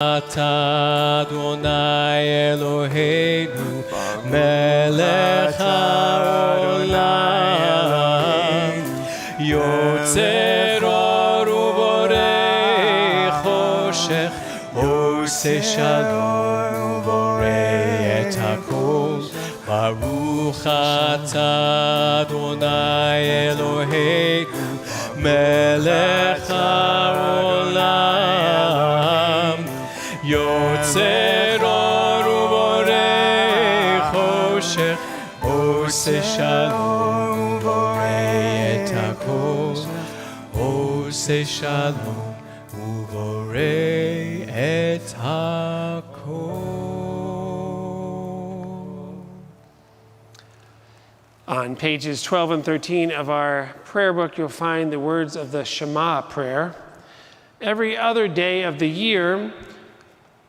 אתה אדוני אלוהינו מלך העולם יוצר אור ובורא חושך עושה שלום ובורא את הכל ברוך אתה אדוני אלוהינו מלך העולם יוצר אור ובורא חושך עושה שלום ובורא את הכל עושה שלום ובורא את הכל. On pages 12 and 13 of our prayer book, you'll find the words of the Shema prayer. Every other day of the year,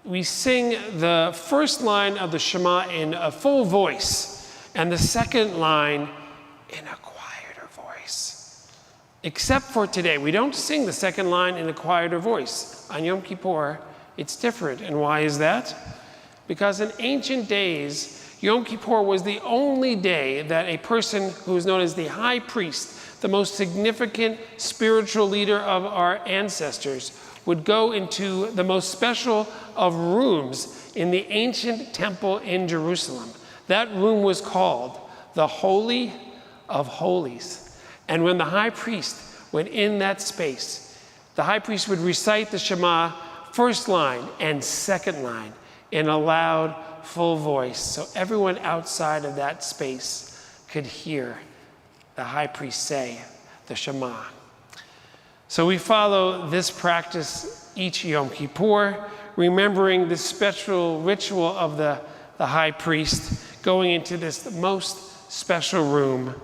we sing the first line of the Shema in a full voice and the second line in a quieter voice. Except for today, we don't sing the second line in a quieter voice. On Yom Kippur, it's different. And why is that? Because in ancient days, Yom Kippur was the only day that a person who is known as the high priest, the most significant spiritual leader of our ancestors, would go into the most special of rooms in the ancient temple in Jerusalem. That room was called the Holy of Holies. And when the high priest went in that space, the high priest would recite the Shema first line and second line in a loud, full voice, so everyone outside of that space could hear the high priest say the Shema. So we follow this practice each Yom Kippur, remembering the special ritual of the high priest going into this most special room.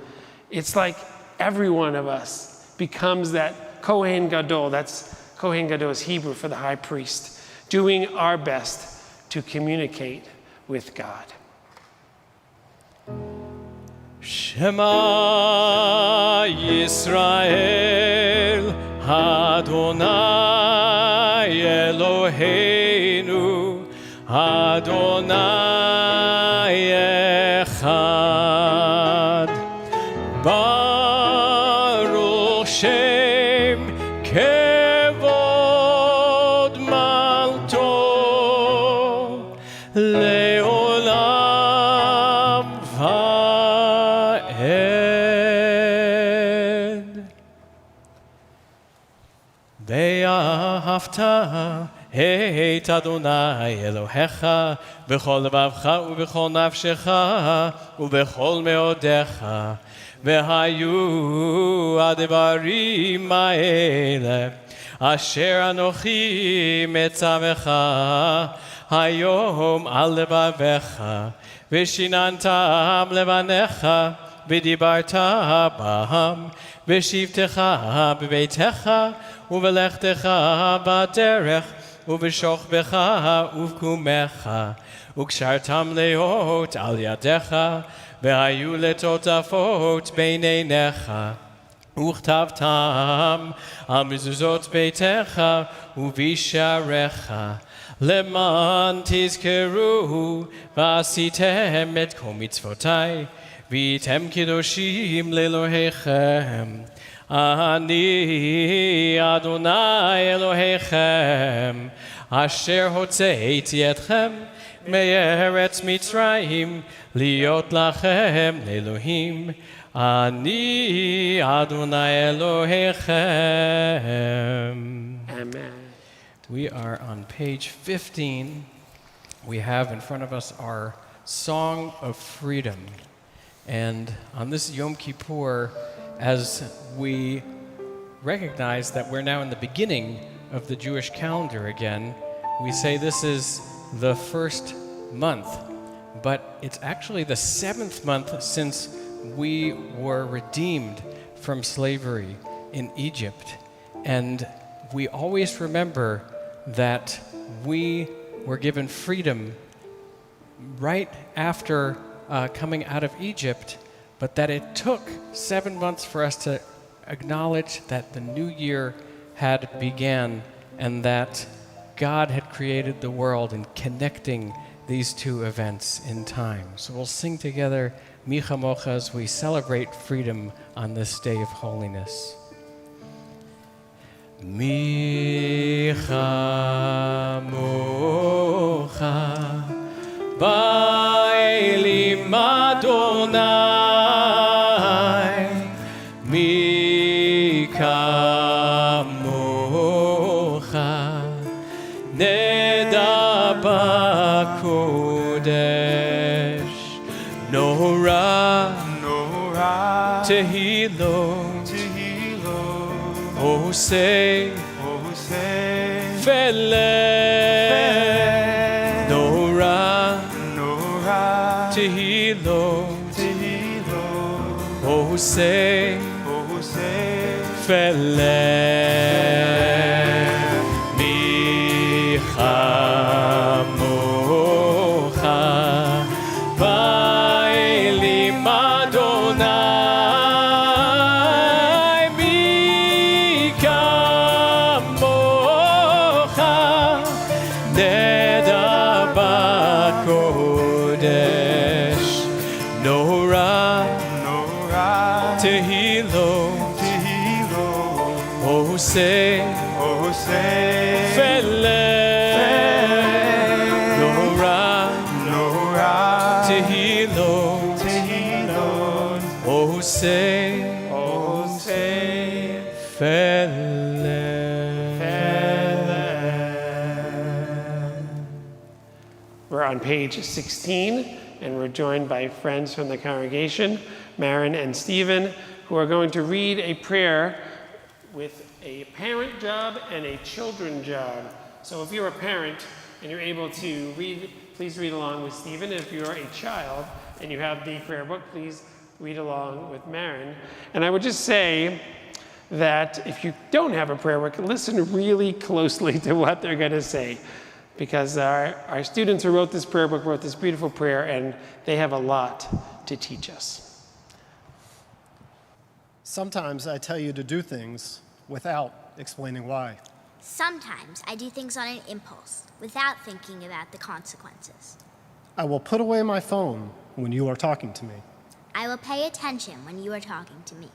It's like every one of us becomes that Kohen Gadol. That's Kohen Gadol is Hebrew for the high priest, doing our best to communicate with God. Shema Yisrael Adonai Eloheinu Adonai Echad Baruch Shem Kevod Malto Leolam Va'ed Ve'ahavta את אדוני אלוהיך בכל לבבך ובכל נפשך ובכל מאודיך והיו הדברים האלה אשר אנוכי מצווך היום על לבביך ושיננתם לבניך ודיברת בהם בשבתך בביתך ובלכתך בדרך ובשוכבך ובקומך וקשרתם להיות על ידיך והיו לטוטפות בין עיניך וכתבתם על מזוזות ביתך ובשעריך למען תזכרו ועשיתם את כל מצוותיי והייתם קדושים לאלוהיכם אני אדוני אלוהיכם אשר הוצאתי אתכם מארץ מצרים להיות לכם לאלוהים אני אדוני אלוהיכם. Amen. We are on page 15. We have in front of us our Song of Freedom. And on this Yom Kippur, as we recognize that we're now in the beginning of the Jewish calendar again, we say this is the first month, but it's actually the 7th month since we were redeemed from slavery in Egypt. And we always remember that we were given freedom right after coming out of Egypt, but that it took 7 months for us to acknowledge that the new year had began and that God had created the world and connecting these two events in time. So we'll sing together Mi Chamocha as we celebrate freedom on this day of holiness. Mi Chamocha Ba'elim Adonai Mi Kamocha Neda B'Kodesh Norah Tehilot Osei Feleh Norah Tehilot Osei Feleh Mi Chamocha Ba'elim Adonai Mi Kamocha Neda B'Kodesh Norah Tehilot Osei Feleh Norah Tehilot Osei Feleh. We're on page 16, and we're joined by friends from the congregation, Marin and Stephen, who are going to read a prayer with a parent job and a children job. So if you're a parent and you're able to read, please read along with Stephen. If you're a child and you have the prayer book, please read along with Marin. And I would just say that if you don't have a prayer book, listen really closely to what they're going to say, because our students who wrote this prayer book wrote this beautiful prayer, and they have a lot to teach us. Sometimes I tell you to do things without explaining why. Sometimes I do things on an impulse without thinking about the consequences. I will put away my phone when you are talking to me. I will pay attention when you are talking to me.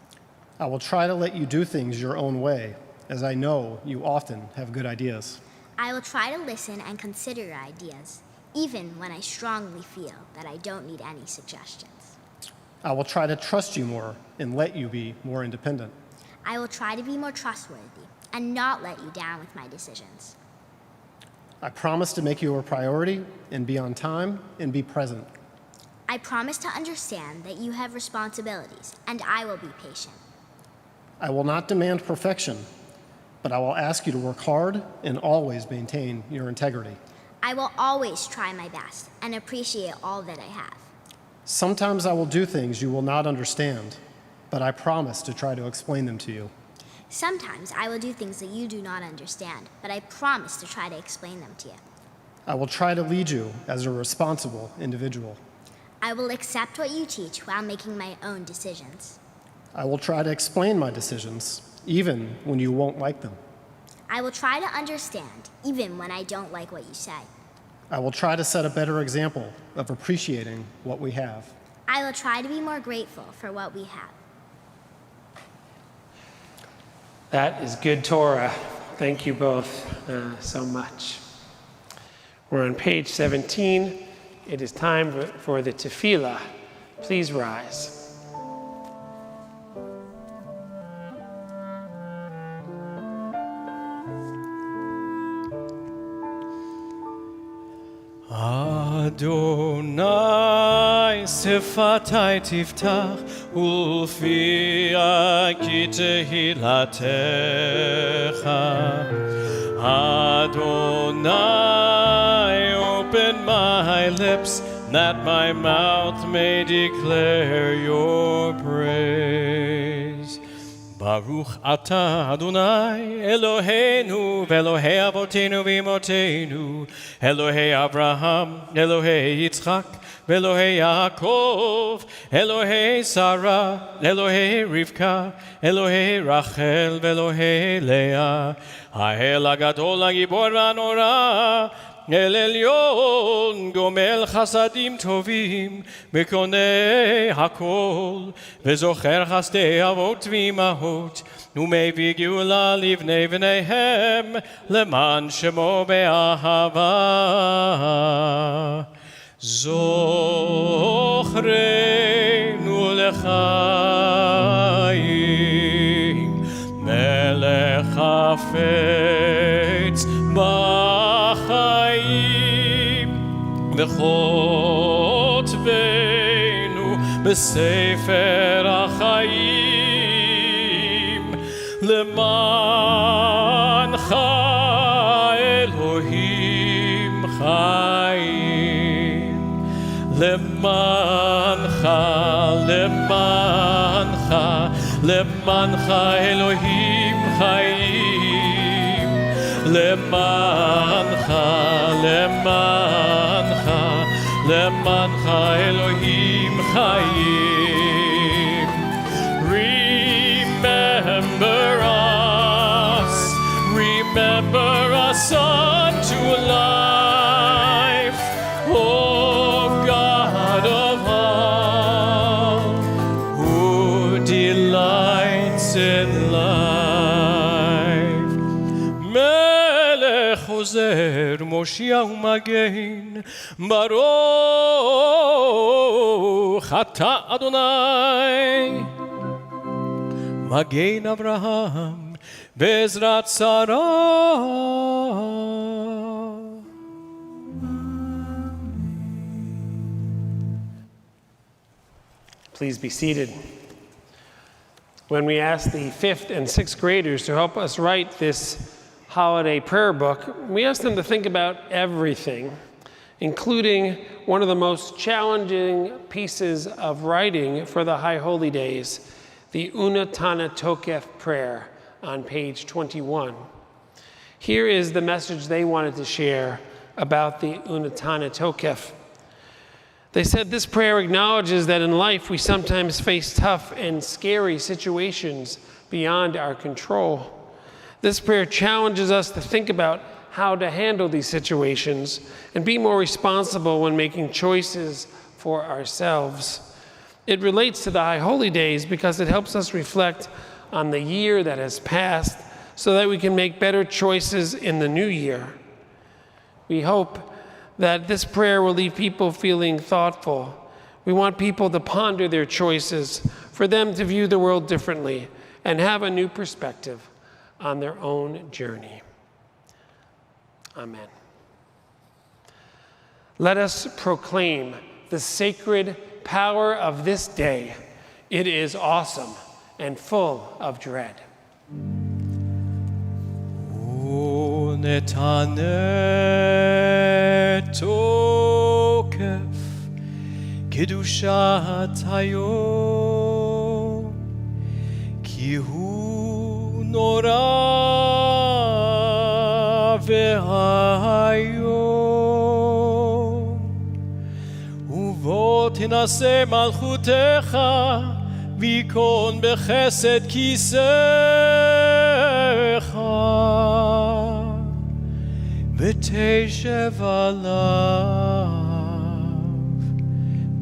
I will try to let you do things your own way, as I know you often have good ideas. I will try to listen and consider your ideas, even when I strongly feel that I don't need any suggestions. I will try to trust you more and let you be more independent. I will try to be more trustworthy and not let you down with my decisions. I promise to make you a priority and be on time and be present. I promise to understand that you have responsibilities, and I will be patient. I will not demand perfection, but I will ask you to work hard and always maintain your integrity. I will always try my best and appreciate all that I have. Sometimes I will do things you will not understand, but I promise to try to explain them to you. Sometimes I will do things that you do not understand, but I promise to try to explain them to you. I will try to lead you as a responsible individual. I will accept what you teach while making my own decisions. I will try to explain my decisions, even when you won't like them. I will try to understand, even when I don't like what you say. I will try to set a better example of appreciating what we have. I will try to be more grateful for what we have. That is good Torah. Thank you both so much. We're on page 17. It is time for the tefillah. Please rise. Adonai sefatai tiftach ulfi ki tehilatecha. Adonai, open my lips that my mouth may declare your praise. Baruch atah Adonai Eloheinu Ve'Elohei Avotenu V'Imotenu Elohei Abraham Elohei Yitzchak Ve'Elohei Yaakov Elohei Sarah Elohei Rivka Elohei Rachel Ve'Elohei Leah Ha'el HaGadol HaGibor VaNorah El Elyon Gomel Chasadim Tovim Mekoneh Hakol Vezocher Chasdei Avot V'Imahot Umevii Geula Livnei V'neihem Leman Shemo Be'ahava Zochrenu L'chaim Melech Hafetz B'chaim V'chotbenu B'sefer HaChaim Lemancha Elohim Chaim Lemancha Elohim Chaim Lemancha Elohim Chaim Remember us unto life, O God of all, who delights in life. Melech Ozer Moshiach Umagen Baruch Atah Adonai Magen Avraham Bezrat Sarah. Please be seated. When we asked the 5th and 6th graders to help us write this holiday prayer book, we asked them to think about everything, including one of the most challenging pieces of writing for the High Holy Days, the Unatana Tokef prayer on page 21. Here is the message they wanted to share about the Unatana Tokef. They said this prayer acknowledges that in life we sometimes face tough and scary situations beyond our control. This prayer challenges us to think about how to handle these situations and be more responsible when making choices for ourselves. It relates to the High Holy Days because it helps us reflect on the year that has passed so that we can make better choices in the new year. We hope that this prayer will leave people feeling thoughtful. We want people to ponder their choices, for them to view the world differently and have a new perspective on their own journey. Amen. Let us proclaim the sacred power of this day. It is awesome and full of dread. Unatana Tokef Kedushat Hayom Ki hu nora v'hayom Uvo tinaseh malchutecha v'yikon bechesed kisecha v'teshev alav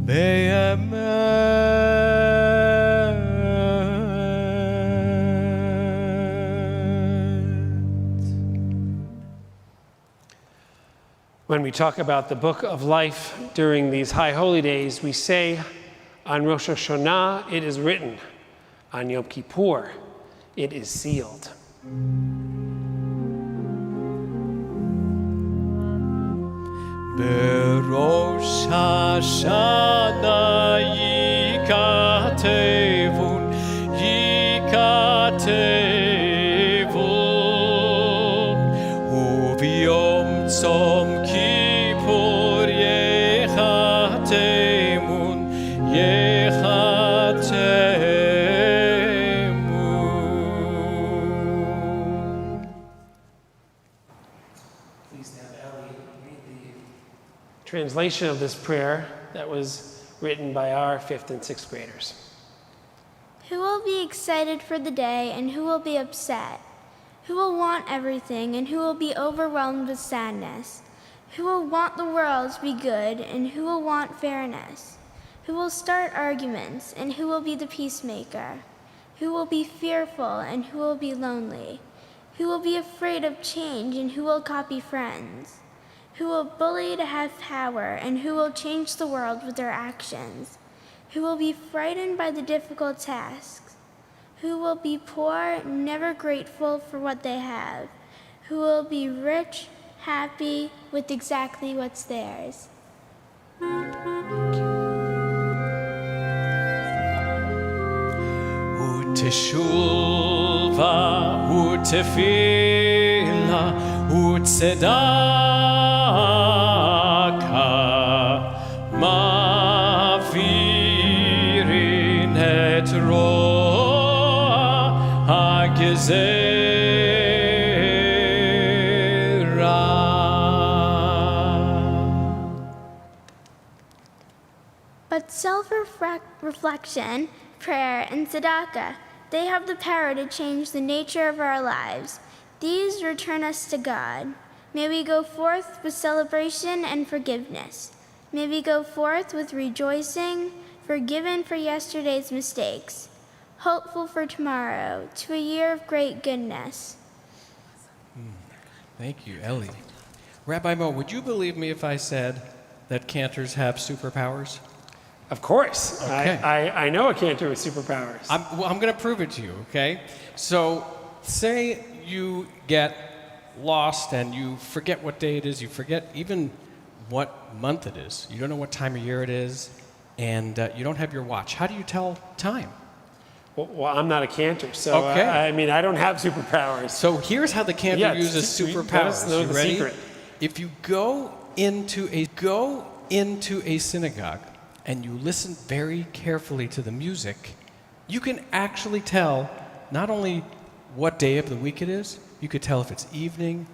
be'emet. When we talk about the book of life during these high holy days, we say on Rosh Hashanah, it is written. On Yom Kippur, it is sealed. Berosh Hashanah yikatevun Ubiyom tzom kippur yechatemun translation of this prayer that was written by our 5th and 6th graders. Who will be excited for the day and who will be upset? Who will want everything and who will be overwhelmed with sadness? Who will want the world to be good and who will want fairness? Who will start arguments and who will be the peacemaker? Who will be fearful and who will be lonely? Who will be afraid of change and who will copy friends? Who will bully to have power and who will change the world with their actions? Who will be frightened by the difficult tasks? Who will be poor, never grateful for what they have? Who will be rich, happy with exactly what's theirs? Uteshulva, utefila, utsedaka, mavirin et roa hagezera. But self-reflection, prayer, and tzedakah, they have the power to change the nature of our lives. These return us to God. May we go forth with celebration and forgiveness. May we go forth with rejoicing, forgiven for yesterday's mistakes, hopeful for tomorrow, to a year of great goodness. Thank you, Ellie. Rabbi Mo, would you believe me if I said that cantors have superpowers? Of course. Okay. I know a cantor with superpowers. I'm going to prove it to you, okay? So, say you get lost and you forget what day it is, you forget even what month it is, you don't know what time of year it is, and you don't have your watch. How do you tell time? Well, I'm not a cantor, so Okay. I mean, I don't have superpowers. So here's how the cantor Yeah, uses let superpowers. us know You the ready? secret. If you go into a synagogue and you listen very carefully to the music, you can actually tell not only what day of the week it is, you could tell if it's evening,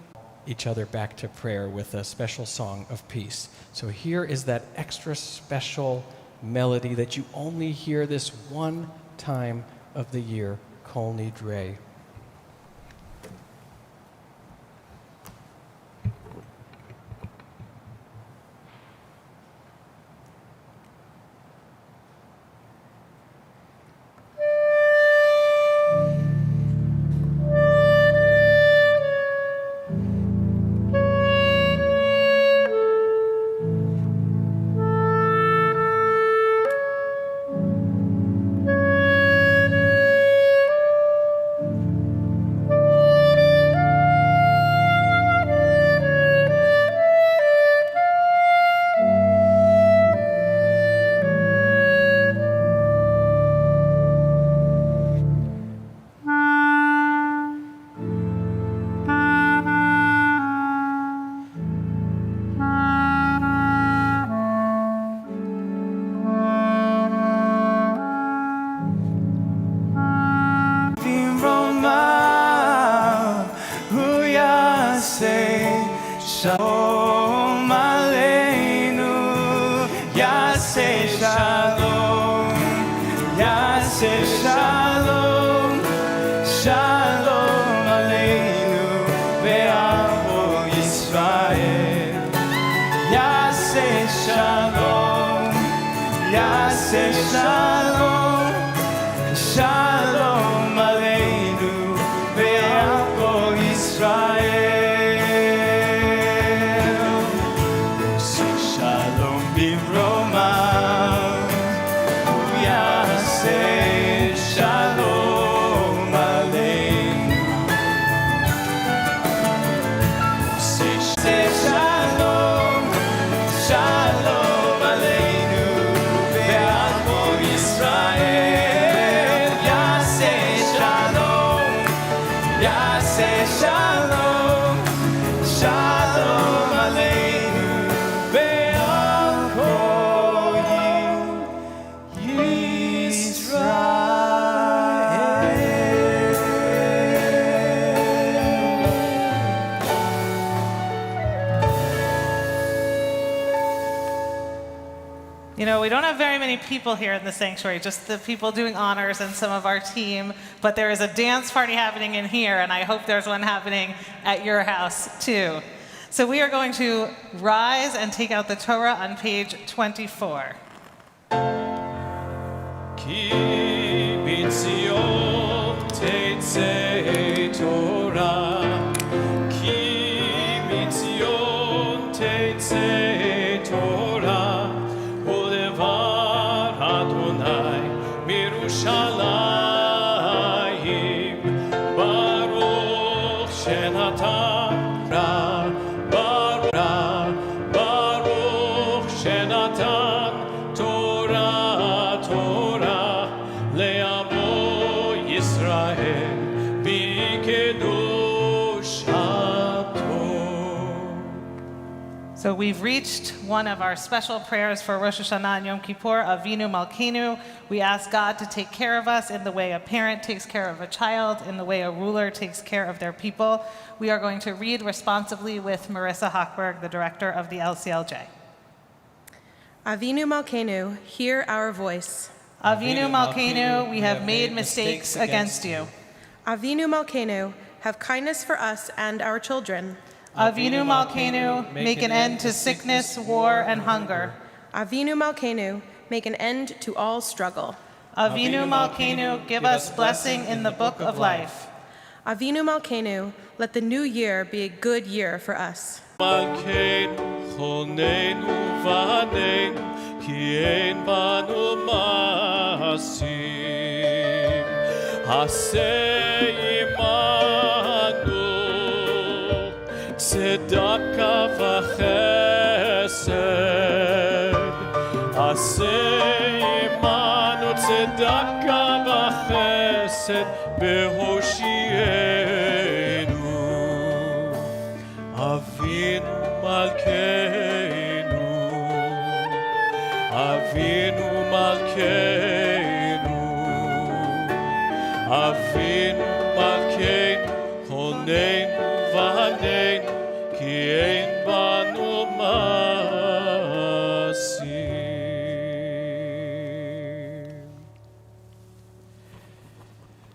each other back to prayer with a special song of peace. So here is that extra special melody that you only hear this one time of the year, Kol Nidre. Shalom Aleinu, Yaseh Shalom, Yaseh Shalom, Shalom Aleinu, Ve'amo Yisrael. Yaseh Shalom, Yaseh Shalom, Shalom Aleinu, Ve'amo Yisrael. Israel. You know, we don't have very many people here in the sanctuary, just the people doing honors and some of our team, but there is a dance party happening in here, and I hope there's one happening at your house too. So we are going to rise and take out the Torah on page 24. כי מציון תצא תורה, כי מציון תצא תורה, ולדבר אדוני מירושלים, ברוך שנתן רע, ברוך שנתן תורה, תורה לעמו ישראל בקדושתו. So we've reached one of our special prayers for Rosh Hashanah and Yom Kippur, Avinu Malkeinu. We ask God to take care of us in the way a parent takes care of a child, in the way a ruler takes care of their people. We are going to read responsively with Marissa Hochberg, the director of the LCLJ. Avinu Malkeinu, hear our voice. Avinu Malkeinu, we have made mistakes against you. Avinu Malkeinu, have kindness for us and our children. Avinu Malkeinu, make an end to sickness, war, and hunger. Avinu Malkeinu, make an end to all struggle. Avinu Malkeinu, give us blessing in the book of life. Avinu Malkeinu, let the new year be a good year for us. מלכנו חוננו ועננו כי אין בנו מעשים עשה עמנו צדקה וחסד עשה עמנו צדקה וחסד בהושיענו Avinu Malkeinu, Avinu Malkeinu, Avinu Malkeinu, Honein Vanein, Ki ein banu masim.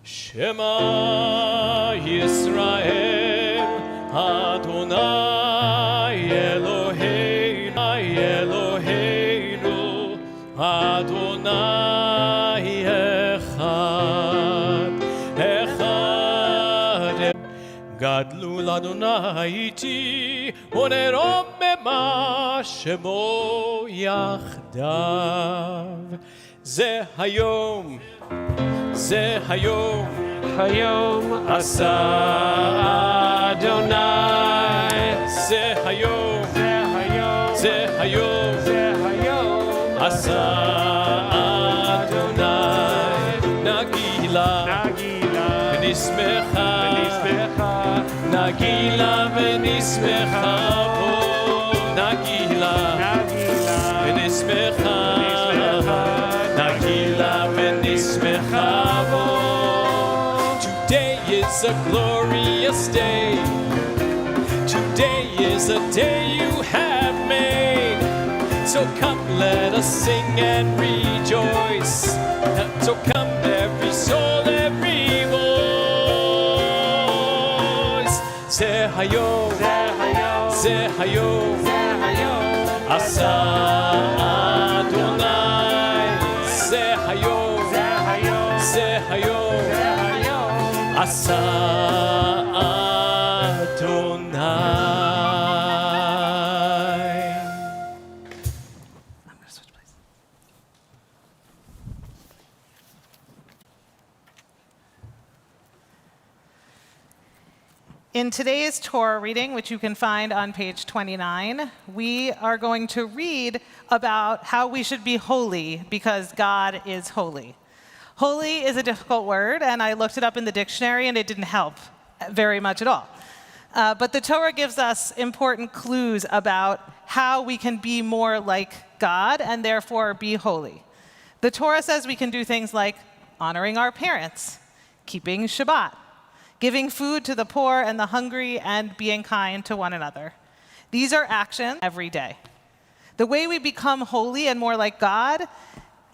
Shema Yisrael, Adonai Eloheinu, Eloheinu, Adonai Echad, Echad. Gadlu l'Adonai iti, unerom bema shemo yachdav. Ze hayom, ze hayom, Hayom asa Adonai. ze hayom, Zehayom, ze hayom, Zehayom, asa Adonai. Nagila, Nagila, v'nismecha, Nisbecha, Nagila v'nismecha bo, Nagila Nagila, v'nismecha, Nisbecha, Nagila v'nismecha bo. Today is a glorious day. Today is a day you have made. So come, let us sing and rejoice. So come, every soul, every voice. Zehayom, Zehayom, Zehayom, Zehayom, Asa Adonai. Zehayom, Zehayom, Zehayom, Zehayom, Asa Adonai. I'm going to switch places. In today's Torah reading, which you can find on page 29, we are going to read about how we should be holy because God is holy. Holy is a difficult word, and I looked it up in the dictionary, and it didn't help very much at all. But the Torah gives us important clues about how we can be more like God and therefore be holy. The Torah says we can do things like honoring our parents, keeping Shabbat, giving food to the poor and the hungry, and being kind to one another. These are actions every day. The way we become holy and more like God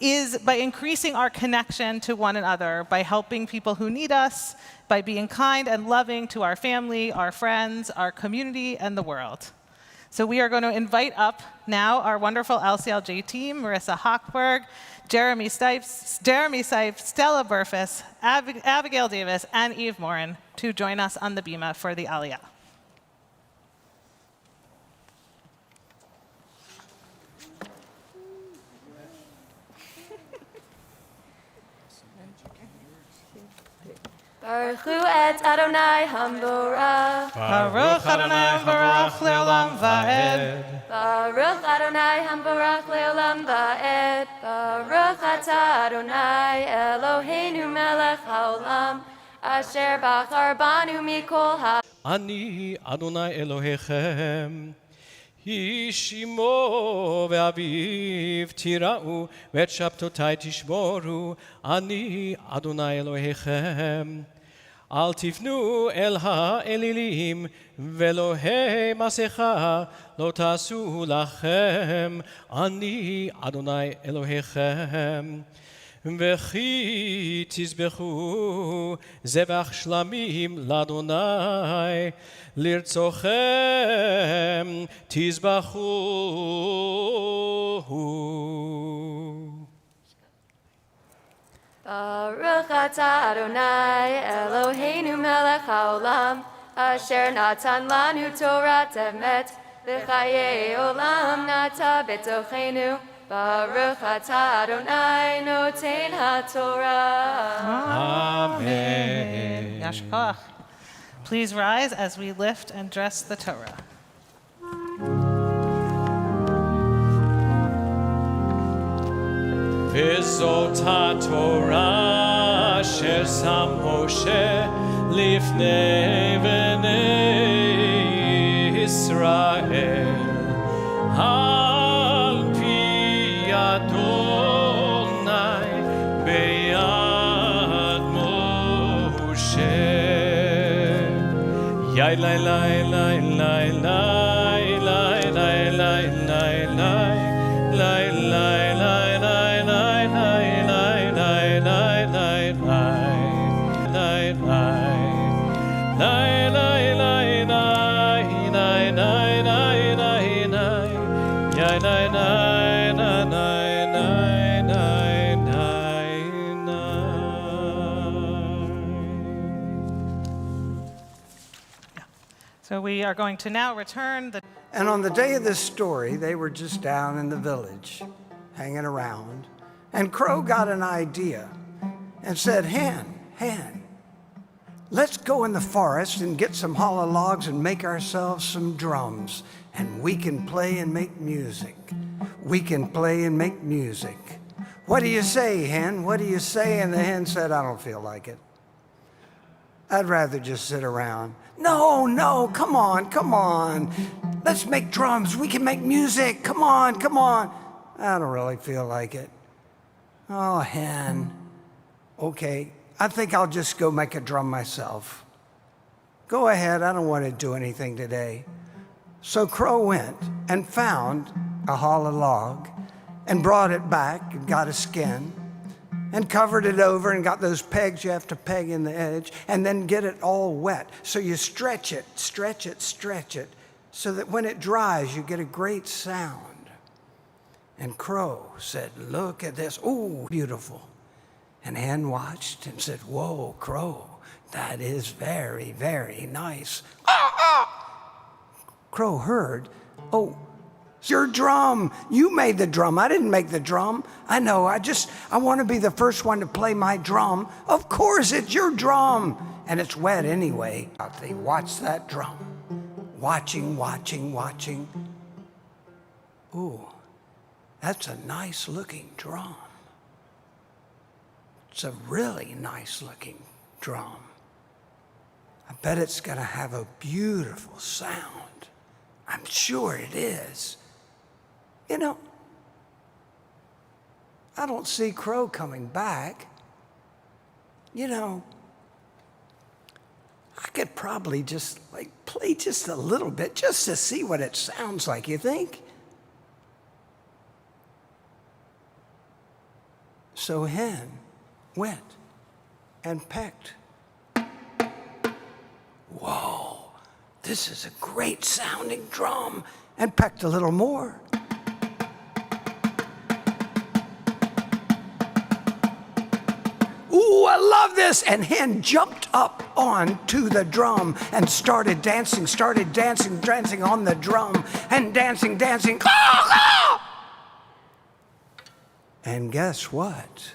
is by increasing our connection to one another, by helping people who need us, by being kind and loving to our family, our friends, our community, and the world. So we are going to invite up now our wonderful LCLJ team, Marissa Hochberg, Jeremy Sipes, Stella Burfus, Abigail Davis, and Eve Morin to join us on the bima for the Aliyah. Baruch hu et Adonai Hamborach. Baruch Adonai Hamborach le'olam va'ed. Baruch Adonai Hamborach le'olam va'ed. Baruch atah Adonai Eloheinu melech haolam. Asher bachar banu mikol ha. אני אדוני אלוהיכם, ישימו ואביב תיראו, ואת שבתותי תשמורו, אני אדוני אלוהיכם. אל תפנו אל האלילים, ואלוהי מסכה לא תעשו לכם, אני אדוני אלוהיכם. וכי תזבחו זבח שלמים לאדוני, לרצוכם תזבחו. Baruch atah Adonai Eloheinu melech haolam, asher natan lanu Torah emet, v'chayei olam nata betochenu. Baruch atah Adonai noten haTorah. Amen. Yashkoach. Please rise as we lift and dress the Torah. וזאת התורה אשר שם משה לפני בני ישראל, על פי אדוני ביד משה. יאי לי לי לי לי לי לי לי So we are going to now return the. And on the day of this story, they were just down in the village, hanging around, and Crow got an idea and said, Hen, let's go in the forest and get some hollow logs and make ourselves some drums, and we can play and make music. We can play and make music. What do you say, Hen? What do you say? And the hen said, I don't feel like it. I'd rather just sit around. No, come on. Let's make drums. We can make music. Come on. I don't really feel like it. Oh, Hen. Okay, I think I'll just go make a drum myself. Go ahead, I don't want to do anything today. So Crow went and found a hollow log and brought it back and got a skin and covered it over and got those pegs you have to peg in the edge and then get it all wet. So you stretch it, so that when it dries, you get a great sound. And Crow said, look at this. Ooh, beautiful. And Hen watched and said, whoa, Crow, that is very, very nice. Crow heard, oh, it's your drum. You made the drum. I didn't make the drum. I know, I want to be the first one to play my drum. Of course, it's your drum. And it's wet anyway. They watched that drum. Watching. Ooh, that's a nice looking drum. It's a really nice looking drum. I bet it's going to have a beautiful sound. I'm sure it is. You know, I don't see Crow coming back. You know, I could probably just play just a little bit just to see what it sounds like, you think? So Hen went and pecked. Whoa, this is a great sounding drum, and pecked a little more. Ooh, I love this! And Hen jumped up onto the drum and started dancing on the drum, and dancing. And guess what?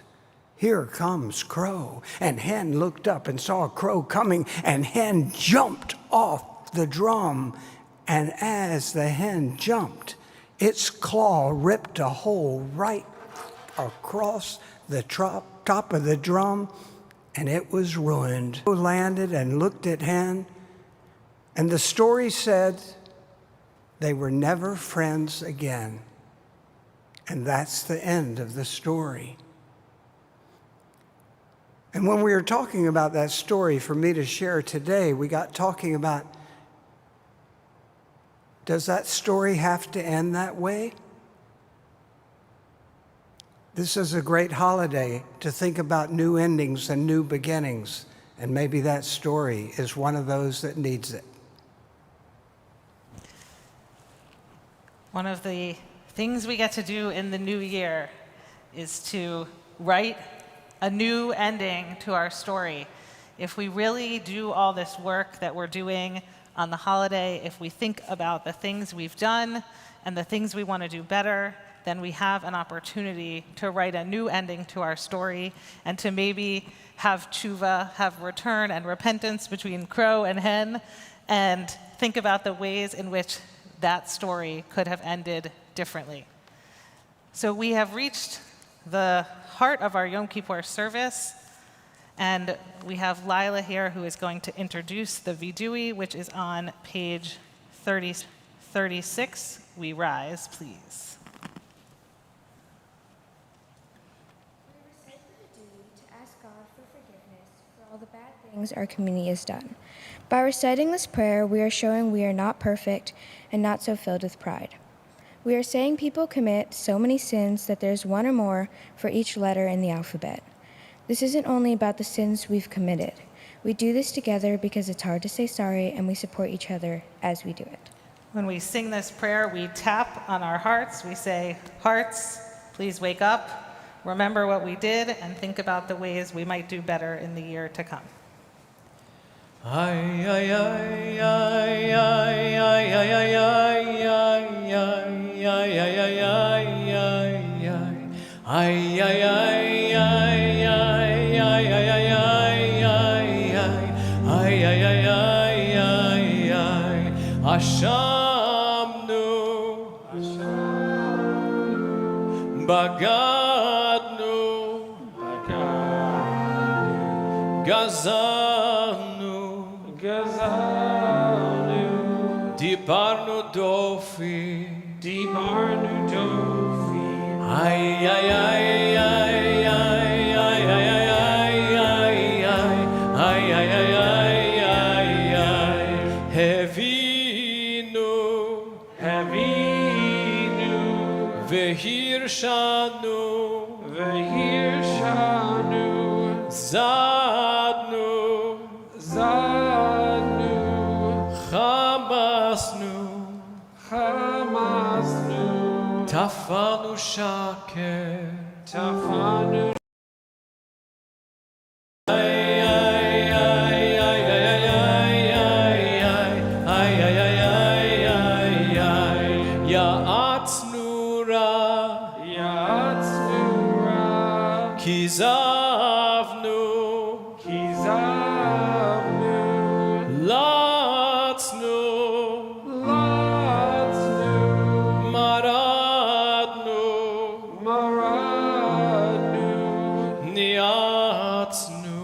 Here comes Crow. And Hen looked up and saw Crow coming, and Hen jumped off the drum. And as the hen jumped, its claw ripped a hole right across the top of the drum, and it was ruined. Crow landed and looked at Hen, and the story said they were never friends again. And that's the end of the story. And when we were talking about that story for me to share today, we got talking about, does that story have to end that way? This is a great holiday to think about new endings and new beginnings, and maybe that story is one of those that needs it. One of the things we get to do in the new year is to write a new ending to our story. If we really do all this work that we're doing on the holiday, if we think about the things we've done and the things we want to do better, then we have an opportunity to write a new ending to our story and to maybe have tshuva, have return and repentance between Crow and Hen, and think about the ways in which that story could have ended differently. So we have reached the heart of our Yom Kippur service, and we have Lila here who is going to introduce the vidui, which is on page 36. We rise, please. We recite the vidui to ask God for forgiveness for all the bad things our community has done. By reciting this prayer, we are showing we are not perfect and not so filled with pride. We are saying people commit so many sins that there's one or more for each letter in the alphabet. This isn't only about the sins we've committed. We do this together because it's hard to say sorry, and we support each other as we do it. When we sing this prayer, we tap on our hearts. We say, "Hearts, please wake up, remember what we did, and think about the ways we might do better in the year to come." Ay, ay, ay, ay, ay, ay, ay, ay, ay, ay, ay, ay, ay, ay, ay, Ashamnu, Bagadnu, Gazanu, Dibarnu Dofi, Ay, ay, ay, ay, ay, ay, ay, ay, ay, ay, Hevinu, Vehirshanu, Zadnu, Chamasnu, Tafanu Shaker, Tafanu. Kizavnu, Latznu, Maradnu, Niatznu,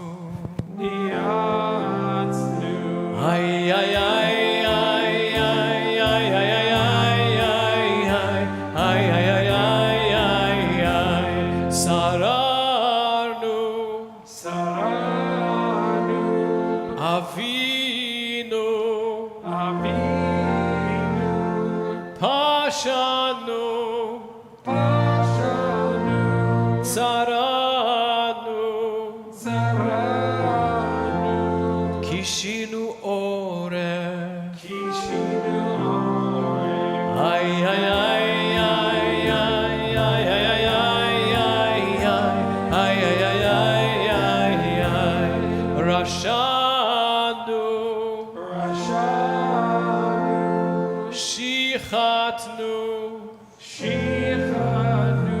Ay, ay, ay, ay, ay, ay, ay, ay, ay, Sarah. Avinu, Pashanu, Tzara. Shichanu,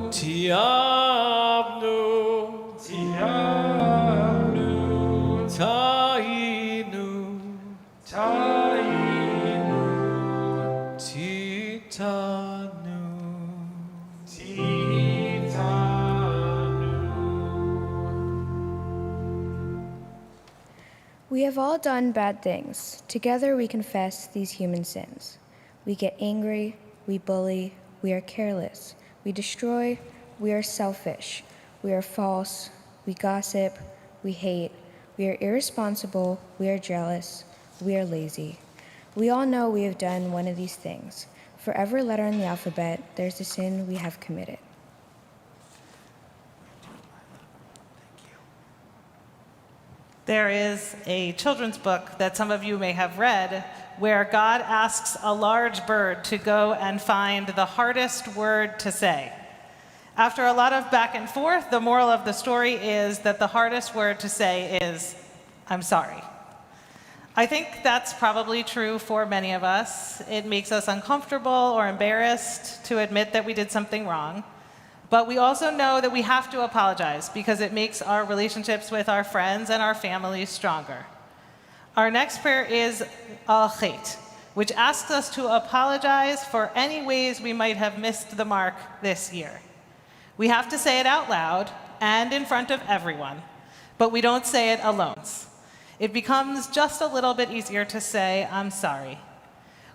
Tiabnu, Tiabnu, Tainu, Tainu, Titanu. We have all done bad things. Together we confess these human sins. We get angry, we bully, we are careless, we destroy, we are selfish, we are false, we gossip, we hate, we are irresponsible, we are jealous, we are lazy. We all know we have done one of these things. For every letter in the alphabet, there's a sin we have committed. There is a children's book that some of you may have read where God asks a large bird to go and find the hardest word to say. After a lot of back and forth, the moral of the story is that the hardest word to say is, "I'm sorry." I think that's probably true for many of us. It makes us uncomfortable or embarrassed to admit that we did something wrong. But we also know that we have to apologize because it makes our relationships with our friends and our families stronger. Our next prayer is Al Chet, which asks us to apologize for any ways we might have missed the mark this year. We have to say it out loud and in front of everyone, but we don't say it alone. It becomes just a little bit easier to say, "I'm sorry."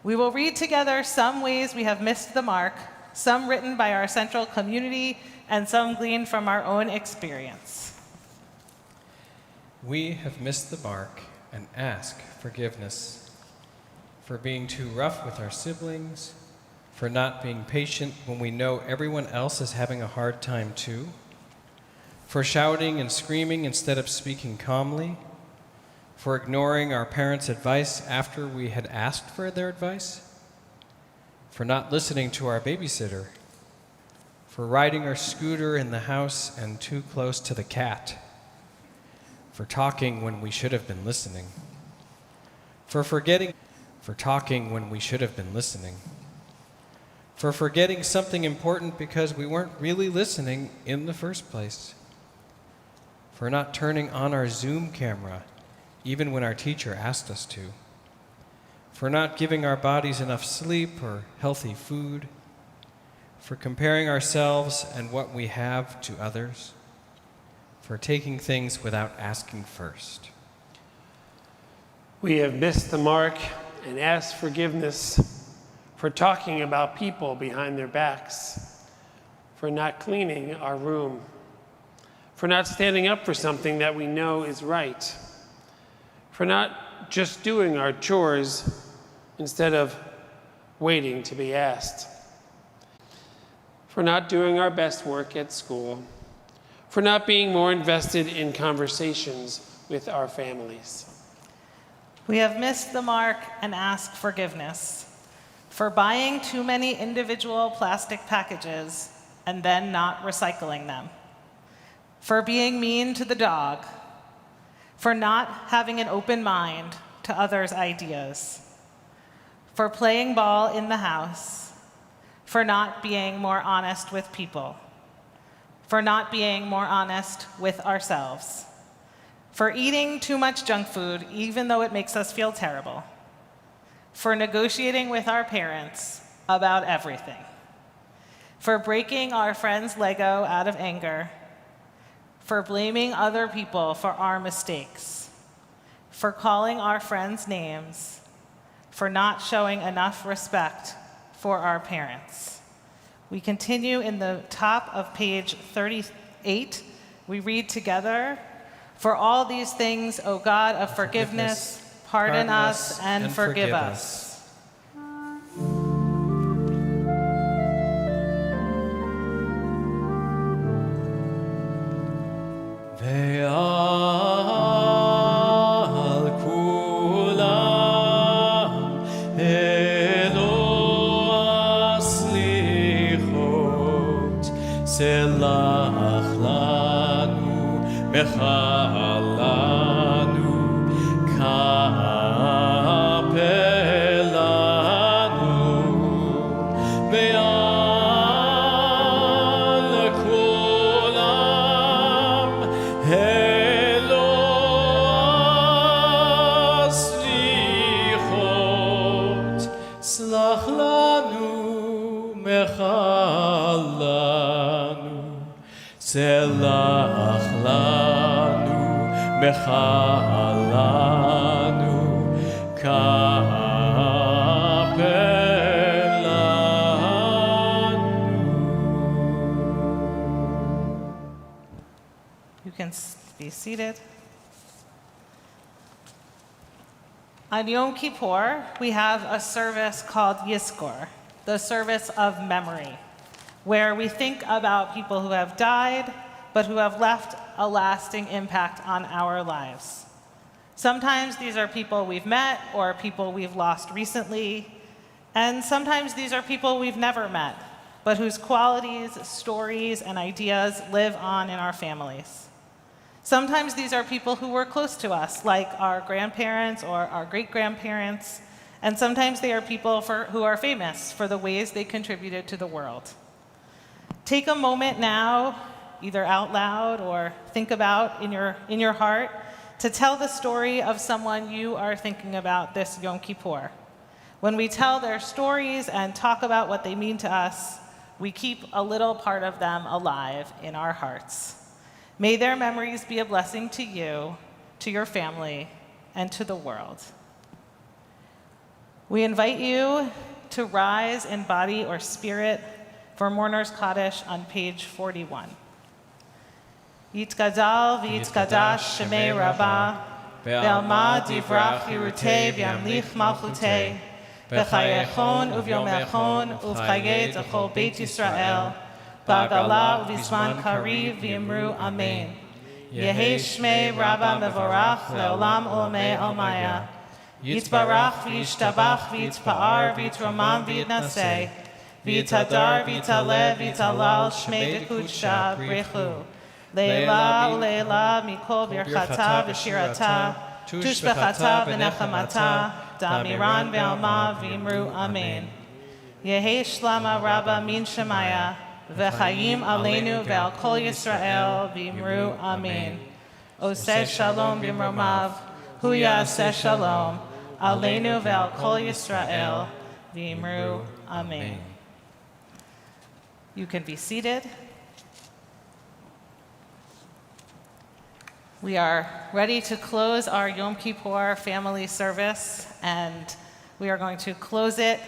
We will read together some ways we have missed the mark, some written by our central community, and some gleaned from our own experience. We have missed the mark and ask forgiveness for being too rough with our siblings, for not being patient when we know everyone else is having a hard time too, for shouting and screaming instead of speaking calmly, for ignoring our parents' advice after we had asked for their advice, for not listening to our babysitter, for riding our scooter in the house and too close to the cat, for talking when we should have been listening, for talking when we should have been listening, for forgetting something important because we weren't really listening in the first place, for not turning on our Zoom camera even when our teacher asked us to, for not giving our bodies enough sleep or healthy food, for comparing ourselves and what we have to others, for taking things without asking first. We have missed the mark and asked forgiveness for talking about people behind their backs, for not cleaning our room, for not standing up for something that we know is right, for not just doing our chores instead of waiting to be asked, for not doing our best work at school, for not being more invested in conversations with our families. We have missed the mark and ask forgiveness for buying too many individual plastic packages and then not recycling them, for being mean to the dog, for not having an open mind to others' ideas, for playing ball in the house, for not being more honest with people, for not being more honest with ourselves, for eating too much junk food even though it makes us feel terrible, for negotiating with our parents about everything, for breaking our friend's Lego out of anger, for blaming other people for our mistakes, for calling our friends names, for not showing enough respect for our parents. We continue in the top of page 38. We read together, "For all these things, O God of forgiveness, pardon us and forgive us." Ve'al kulam elo aslichot selach lanu mechal lanu kapel lanu מחלנו, סלח לנו, מחלנו, כפר לנו. You can be seated. On Yom Kippur, we have a service called Yiscor, the service of memory, where we think about people who have died, but who have left a lasting impact on our lives. Sometimes these are people we've met or people we've lost recently, and sometimes these are people we've never met, but whose qualities, stories, and ideas live on in our families. Sometimes these are people who were close to us, like our grandparents or our great-grandparents, and sometimes they are people who are famous for the ways they contributed to the world. Take a moment now, either out loud or think about in your heart, to tell the story of someone you are thinking about this Yom Kippur. When we tell their stories and talk about what they mean to us, we keep a little part of them alive in our hearts. May their memories be a blessing to you, to your family, and to the world. We invite you to rise in body or spirit for Mourner's Kaddish on page 41. Yitkadal v'yitkadash shemei Rabbah, ve'alma divrach yirutei v'yamlich malchutei, v'chayechon uvyomechon uv'chayei t'chol Beit Yisrael, Ba'gala u'vizman kariv v'yimru amen. Yehei shmei Rabbah mevorach le'olam olamei almaya. Yitbarach v'yishtabach v'yitpa'ar v'yitromam v'yitnaseh. V'yitadar v'yitaleh v'yitalal shmei v'kudsha b'rechu. Leila u'leila mikol birchata v'shirata. Tushbechata v'nechamata. Damiran ve'alma v'yimru amen. Yehei shlama Rabbah min shemaya. V'chayim aleinu ve'al kol Yisrael v'yimru amen. Oseh shalom b'mromav, hu ya'aseh shalom, aleinu ve'al kol Yisrael v'yimru amen. You can be seated. We are ready to close our Yom Kippur Family Service, and we are going to close it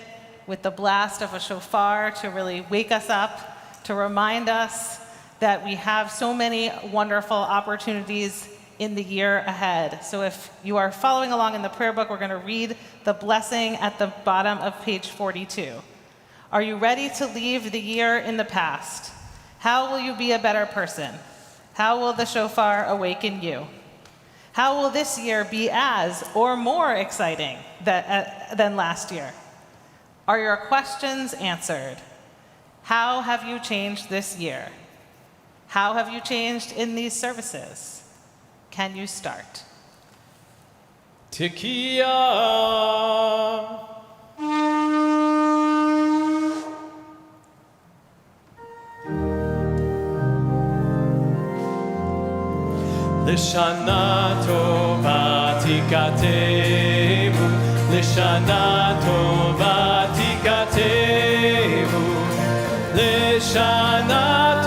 with the blast of a shofar to really wake us up, to remind us that we have so many wonderful opportunities in the year ahead. So if you are following along in the prayer book, we're going to read the blessing at the bottom of page 42. Are you ready to leave the year in the past? How will you be a better person? How will the shofar awaken you? How will this year be as or more exciting than last year? Are your questions answered? How have you changed this year? How have you changed in these services? Can you start? Tekiah. L'shana tova tikatemu, l'shana tova tikatemu, l'shana